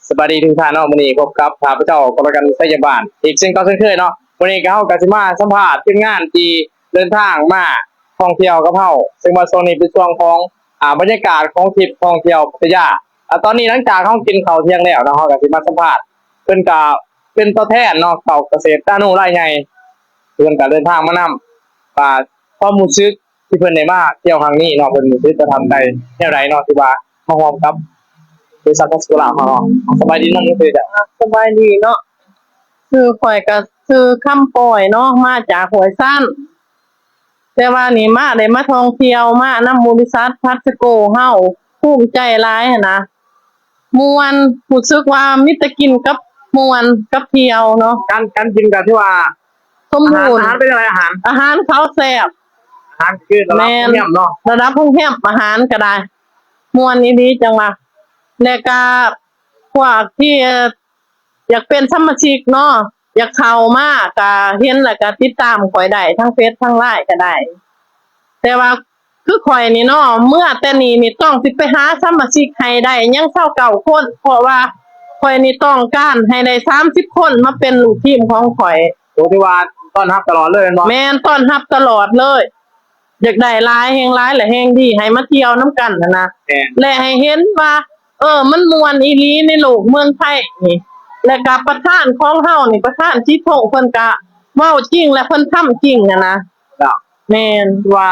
สวัสดีทุกท่านเนาะวันนี้พบกับข้าพเจ้ากรรมการพยาบาลอีกเช่นก็เช่นเคยเนาะวันนี้ก็เข้ากับสิมาสัมภาษณ์ทีมงานที่เดินทางมาท่องเที่ยวกับเฮาซึ่งว่าโซนนี้เป็นช่วงของบรรยากาศของทริปท่องเที่ยวพัทยาตอนนี้หลังจากเฮากินข้าวเที่ยงแล้วเนาะเฮาก็สิมาสัมภาษณ์เพิ่นก็เป็นตัวแทนเนาะเก่าเกษตรตาโนรายใหญ่เพิ่นก็เดินทางมานำความรู้สึกที่เพิ่นได้มาเที่ยวครั้งนี้เนาะเพิ่นรู้สึกจะทำได้แนวใดเนาะที่ว่ามาพร้อมกับบริษัททัสกุลาเฮาเนาะสบายดีเนาะนี่คือจะ สบายดีเนาะคือข่อยก็คือคำปล่อยเนาะมาจากหวยสั้นแต่ว่านี่มาได้มาท่องเที่ยวมานำบริษัทพัสโกเฮาภูมิใจหลายหั้นนะม่วนรู้สึกว่ามีแต่กินกับม่วนกับเที่ยวเนาะการกินกันที่ว่าสมบูรณ์อาหารเป็นอะไรอาหารเขาแซ่บอาหารคือระดับเยี่ยมเนาะระดับพงแฮมอาหารก็ได้ม่วนนี้ดีจังว่าแล้วก็พวกที่อยากเป็นสมาชิกเนาะอยากเข้ามาก็เห็นแล้วก็ติดตามข่อยได้ทั้งเฟซทั้งไลน์ก็ได้แต่ว่าคือข่อยนี่เนาะเมื่อแต่นี่ต้องสิไปหาสมาชิกให้ได้ยัง29คนเพราะว่าข่อยนี่ต้องการให้ได้30คนมาเป็นลูกทีมของข่อยโดยที่ว่าต้อนรับตลอดเลยเนาะแม่นต้อนรับตลอดเลยอยากได้หลายแฮงหลายและแฮงดีให้มาเที่ยวนํกันนะและให้เห็นว่ามันม่วนอีหลีในโลกเมืองไทยนี่และก็ประธานของเฮานี่ประธานที่พงเพิ่นก็เว้าจริงและเพิ่นทำจริงนะแม่นว่า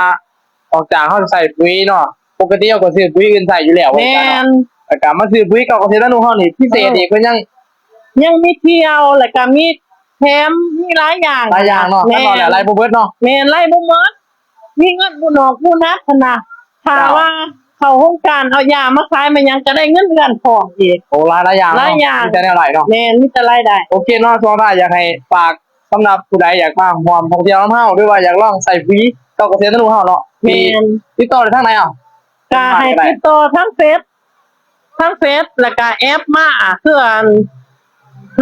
ออกจากเฮาใส่ปุ๋ยเนาะปกติเฮาก็ซื้อปุ๋ยอื่นใส่อยู่แล้วแม่นแต่ก็มาซื้อปุ๋ยเก่าเกษตรตาโนเฮานี่พิเศษอีกเพิ่นยังมีเที่ยวแล้วก็มีแถมมีหลายอย่างเนาะตลอดแล้วไล่บ่เบิดเนาะแม่นไล่บ่หมดมีเงินบ่นอกบ่นักพุ่นน่ะถ้าว่าเข้าโครงการเอายามาขายมันยังจะได้เงินเดือนพร้อมอีกโอ้หลายอย่างหลายอย่างมีแต่แนวไหลเนาะแม่นมีแต่รายได้โอเคเนาะช่วงท้ายอยากให้ฝากสำหรับผู้ใดอยากมาร่วมท่องเที่ยวนํเฮาหรือว่าอยากลองใส่ปุ๋ยเก่าเกษตรตาโนเฮาเนาะมีติดต่อได้ทางไหนก็ให้ติดต่อทั้งเฟซแล้วก็แอปมาเพื่อ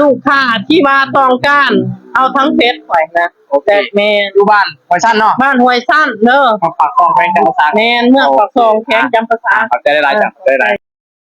ลูกค้าที่ว่าต้องการเอาทั้งเฟซข่อยนะโอเคแม่นอยู่บ้านห้วยสั้นเนาะบ้านห้วยสั้นเด้อปากคลองแขวงจำปาสักแม่นเมืองปากคลองแขวงจำปาสักขอบใจหลายๆจ้ะได้หลาย